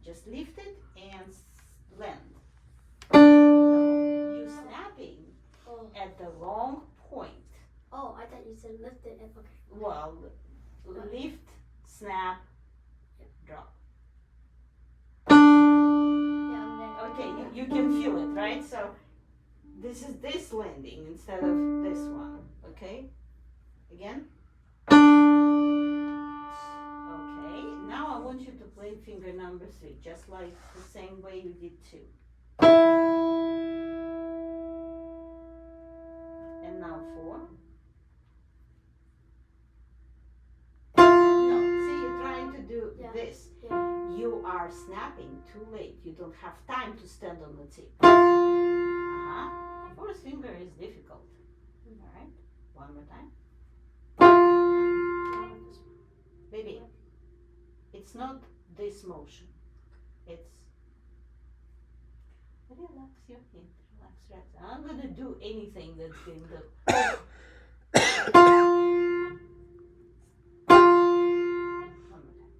Just lift it and land. No, you snapping at the wrong point. Oh, I thought you said lift it. Okay. Well, lift, snap, drop. Yeah, Okay, you can feel it, right? So this is this landing instead of this one, okay? Again. Okay, now I want you to play finger number 3, just like the same way you did 2. And now 4. No, see, you're trying to do this. Yeah. You are snapping too late. You don't have time to stand on the tip. Fourth finger is difficult. All right, one more time. Baby, it's not this motion. It's relax your hand, relax. I'm gonna do anything that's going to. One more time.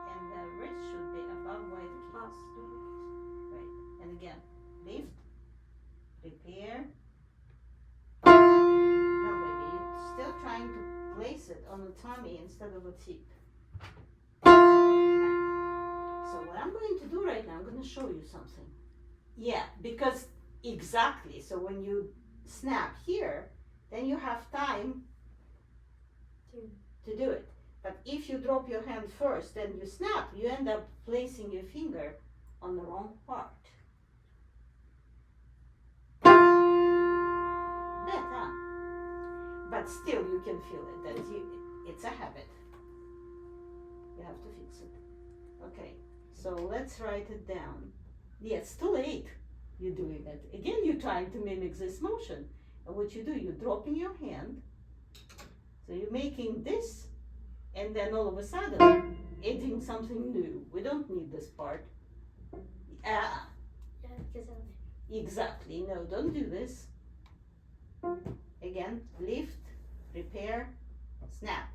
And the wrist should be above where the keys. Right. And again, lift, prepare. No, baby, you're still trying to place it on the tummy instead of a tip. So what I'm going to do right now, I'm going to show you something. Yeah, because exactly. So when you snap here, then you have time to do it. But if you drop your hand first, then you snap, you end up placing your finger on the wrong part. Better. But still you can feel it, that it's a habit. You have to fix it. Okay, so let's write it down. Yeah, it's too late you're doing it. Again, you're trying to mimic this motion. And what you do, you're dropping your hand. So you're making this, and then all of a sudden, adding something new. We don't need this part. Exactly, no, don't do this. Again, lift, prepare, snap.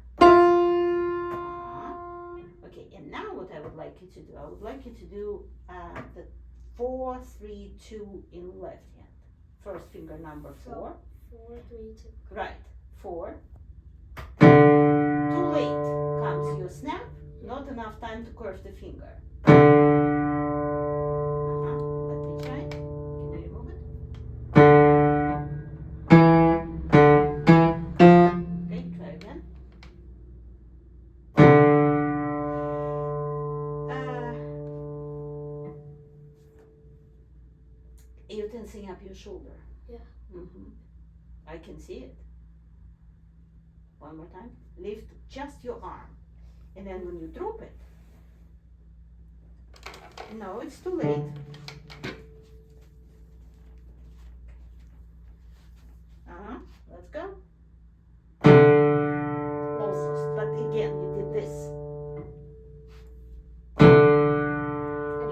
Okay, and now what I would like you to do, I would like you to do the 4, 3, 2 in left hand. First finger number 4. 4, 3, 2. Right, 4. Too late comes your snap, not enough time to curve the finger. Let me try. Can you remove it? Okay, try again. You're tensing up your shoulder. Yeah. I can see it. One more time. Lift just your arm. And then when you drop it, no, it's too late. Let's go. Almost, but again, you did this.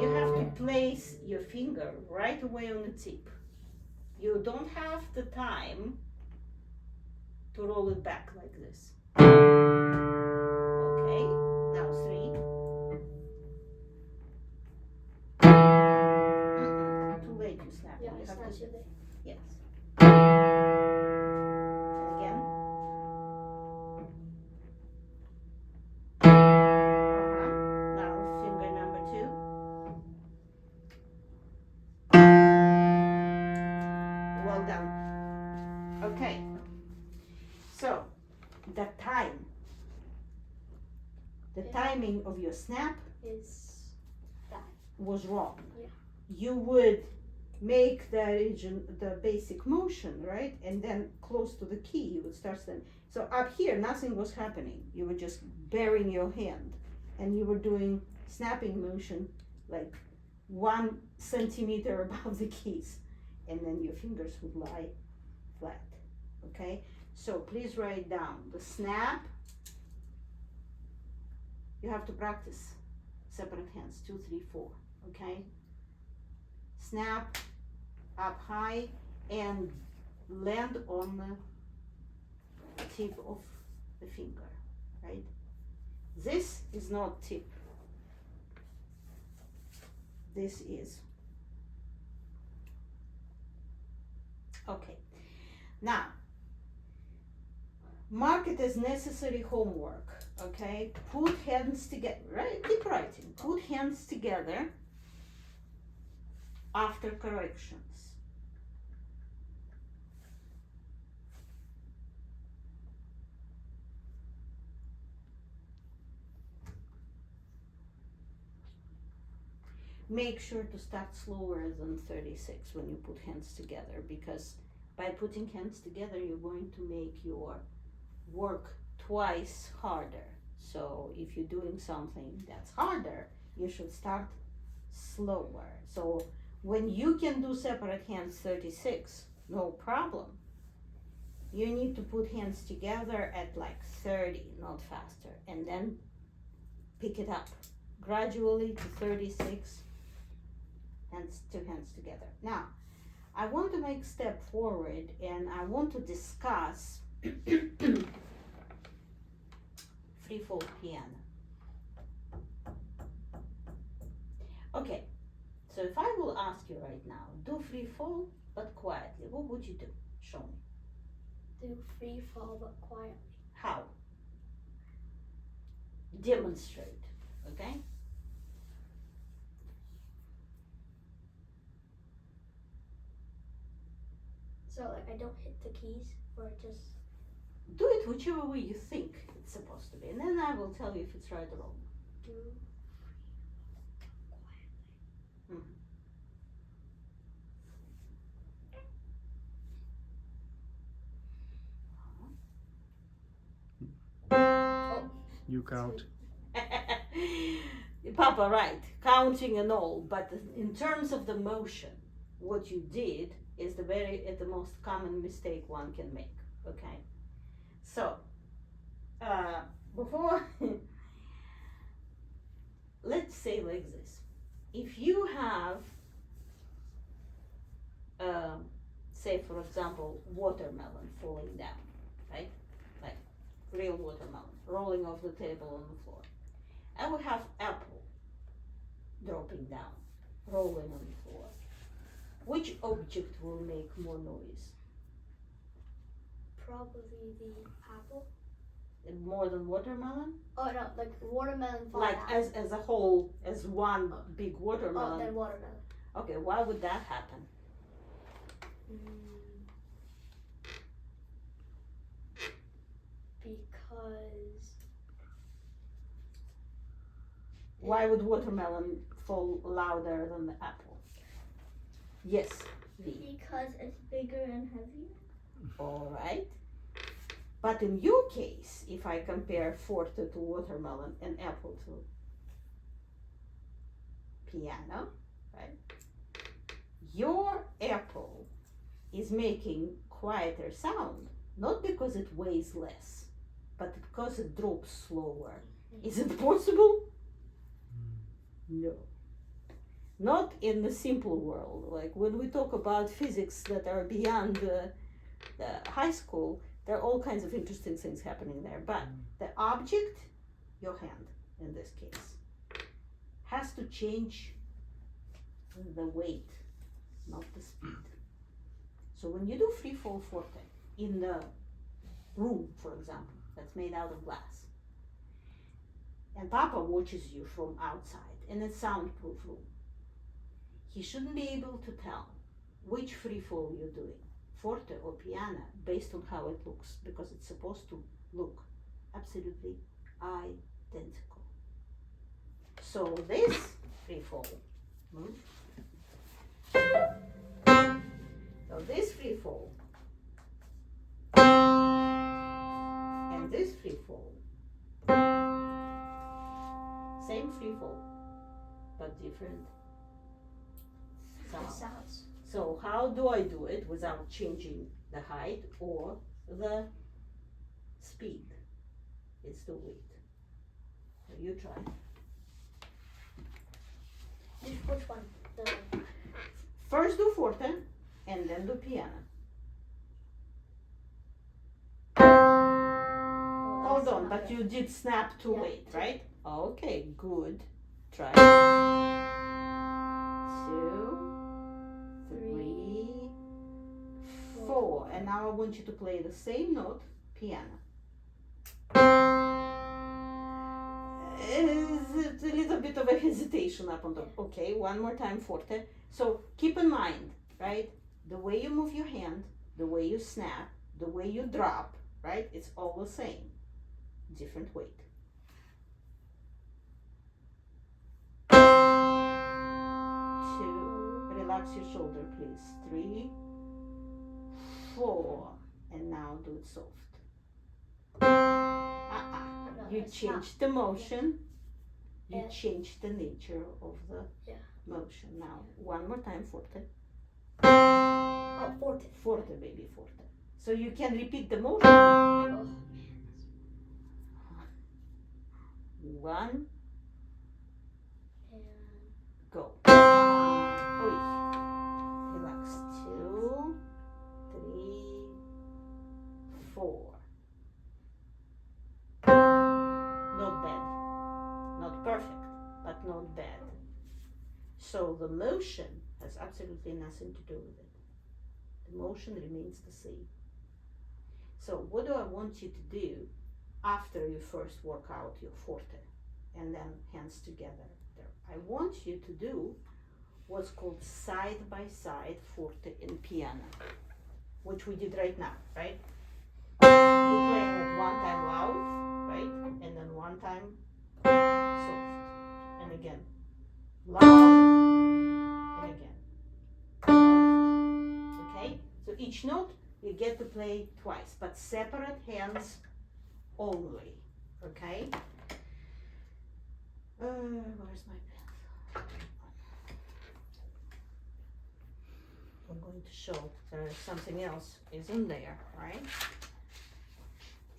You have to place your finger right away on the tip. You don't have the time to roll it back like this. Okay, now 3. Too late to snap. Yeah, You it's have not to, too late. yes. And again. Now finger number 2. Well done. Okay. So the timing of your snap Is that. was wrong. Yeah. You would make the basic motion, right? And then close to the key, you would start standing. So up here, nothing was happening. You were just burying your hand, and you were doing snapping motion like 1 centimeter above the keys, and then your fingers would lie flat. Okay? So please write down the snap. You have to practice separate hands, 2, 3, 4. Okay? Snap up high and land on the tip of the finger, right? This is not tip. This is. Okay. Now, mark it as necessary homework. Okay. Put hands together. Right? Keep writing. Put hands together after corrections. Make sure to start slower than 36 when you put hands together, because by putting hands together you're going to make your work twice harder. So if you're doing something that's harder, you should start slower. So when you can do separate hands 36, no problem. You need to put hands together at like 30, not faster, and then pick it up gradually to 36. Hands, two hands together. Now, I want to make step forward and I want to discuss free fall piano. Okay, so if I will ask you right now, do free fall but quietly, what would you do? Show me. Do free fall but quietly. How? Demonstrate, okay? So like I don't hit the keys, or just Do it whichever way you think it's supposed to be, and then I will tell you if it's right or wrong. do You count. Papa, right, counting and all, but in terms of the motion, what you did is the most common mistake one can make, okay? So, before, let's say like this, if you have, say for example, watermelon falling down, right? Like real watermelon, rolling off the table on the floor. And we have apple dropping down, rolling on the floor. Which object will make more noise? probably the apple. More than watermelon? Oh no, like watermelon fall Like down. as a whole, as one big Oh, watermelon. then watermelon. Okay, why would that happen? Because Why would watermelon fall louder than the apple? Yes, V. because it's bigger and heavier. All right. But in your case, if I compare forte to watermelon and apple to piano, right? Your apple is making quieter sound, not because it weighs less, but because it drops slower. Is it possible? No. Not in the simple world. Like when we talk about physics that are beyond the high school, there are all kinds of interesting things happening there. But the object, your hand in this case, has to change the weight, not the speed. So when you do free fall forte in the room, for example, that's made out of glass, and Papa watches you from outside in a soundproof room, he shouldn't be able to tell which free fall you're doing, forte or piano, based on how it looks, because it's supposed to look absolutely identical. So this free fall, so this free fall and this free fall, same free fall, but different sound. Sounds. So how do I do it without changing the height or the speed? It's the weight. So you try. Which one? The First do forte and then do piano. Oh, hold on, snap but it. you did snap too Yeah. late, right? Okay, good. Try. 2, 3, 4. And now I want you to play the same note, piano. It's a little bit of a hesitation up on the, okay, one more time, forte. So keep in mind, right, the way you move your hand, the way you snap, the way you drop, right, it's all the same, different weight. 2, relax your shoulder, please. 3, 4, and now do it soft. You changed the motion. You changed the nature of the motion. Now, one more time, forte. Oh, forte. Forte, baby, forte. So you can repeat the motion. 1, And go. Oi. Relax. 2, 3, 4. Not bad. Not perfect, but not bad. So the motion has absolutely nothing to do with it. The motion remains the same. So what do I want you to do after you first work out your forte and then hands together there? I want you to do what's called side by side forte in piano, which we did right now, right? You're playing it one time loud, right? And then one time soft. And again, loud, and again, soft. Okay? So each note you get to play twice, but separate hands only. Okay? Where's my pen? I'm going to show there's something else is in there, right?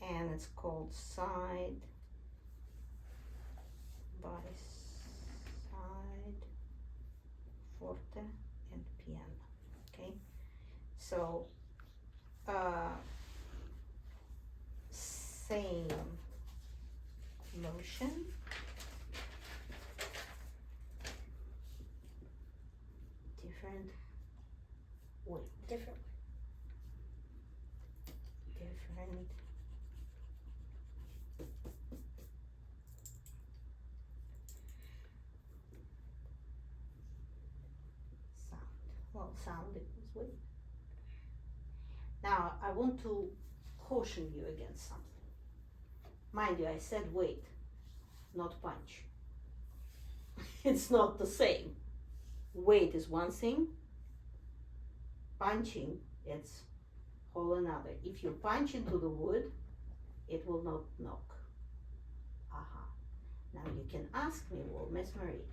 And it's called side by side forte and piano. Okay, so same motion, different weight, different. different sound. Well, sound equals weight. Now I want to caution you against something. Mind you, I said weight, not punch. It's not the same. Weight is one thing. Punching, it's whole another. If you punch into the wood, it will not knock. Aha. Now you can ask me, well, Miss Marie,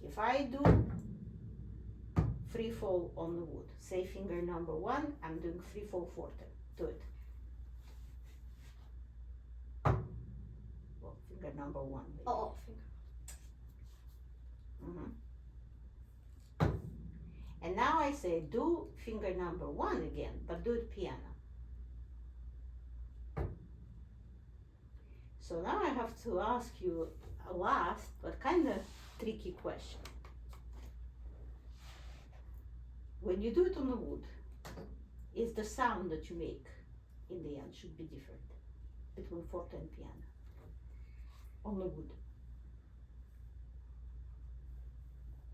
if I do free fall on the wood, say finger number 1, I'm doing free fall forte. Do it. Well, finger number 1. Maybe. Oh, finger. And now I say do finger number 1 again, but do it piano. So now I have to ask you a last but kind of tricky question. When you do it on the wood, is the sound that you make in the end should be different between forte and piano on the wood?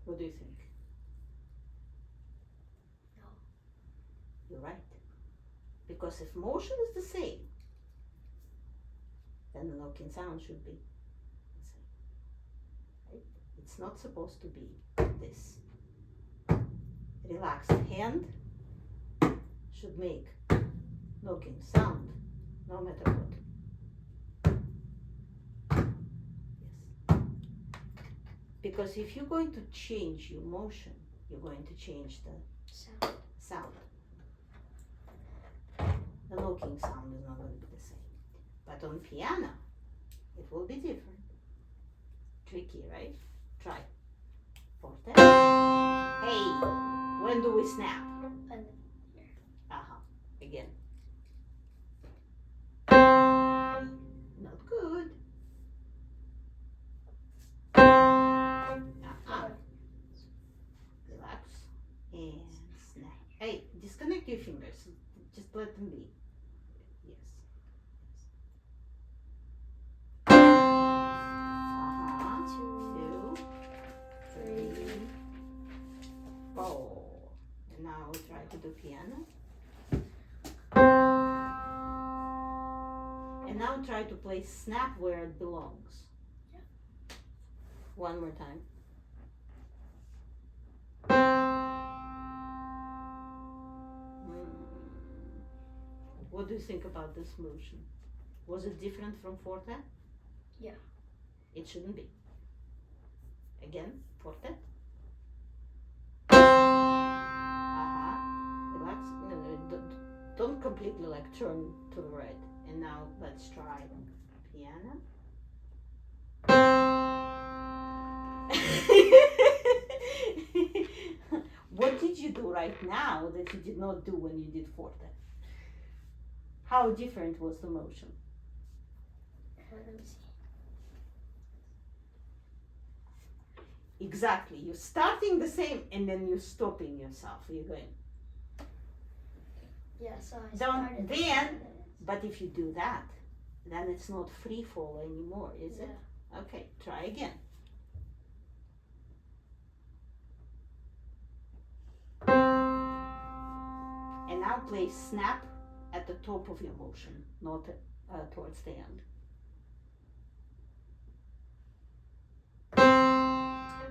What do you think? No. You're right. Because if motion is the same, then the knocking sound should be the same. Right? It's not supposed to be this. Relaxed hand should make knocking sound no matter what. Yes. Because if you're going to change your motion, you're going to change the sound. The knocking sound is not going to be the same. But on piano, it will be different. Tricky, right? Try. Forte. Hey, when do we snap? And Again. No. do piano. And now try to play snap where it belongs. Yeah. One more time. What do you think about this motion? Was it different from forte? Yeah. It shouldn't be. Again, forte. Relax. No, don't completely like turn to the right. And now let's try piano. What did you do right now that you did not do when you did forte? How different was the motion? Let me see. Exactly. You're starting the same and then you're stopping yourself. You're going. Yeah, so I Don't started then. But if you do that, then it's not free fall anymore, is it? Okay, try again. And now play snap at the top of your motion, not towards the end.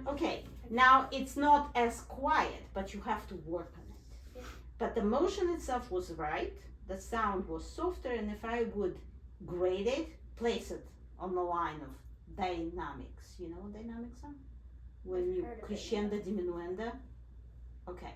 Okay, now it's not as quiet, but you have to work on it. Yeah. But the motion itself was right, the sound was softer, and if I would grade it, place it on the line of dynamics. You know what dynamics are? When you Heard of it, crescendo, diminuendo. Okay,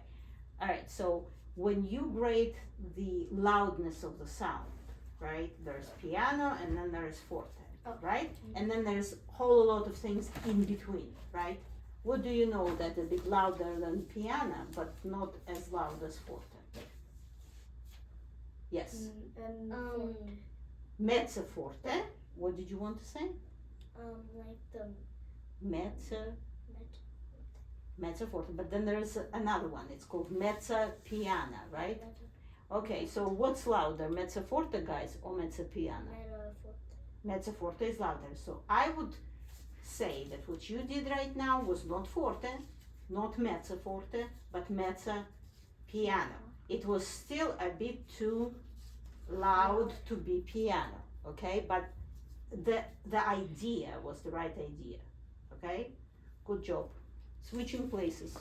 all right, so when you grade the loudness of the sound, right, there's piano and then there's forte, Oh. right? And then there's a whole lot of things in between, right? What do you know that a bit louder than piano, but not as loud as forte? Yes. And Mezzo forte. What did you want to say? like the Mezzo forte. But then there's another one. It's called mezzo piano, right? Okay. So what's louder, mezzo forte, guys, or mezzo piano? Mezzo forte is louder. So I would say that what you did right now was not forte, not mezzo forte, but mezzo piano. It was still a bit too loud to be piano, okay? But the idea was the right idea, okay? Good job. Switching places.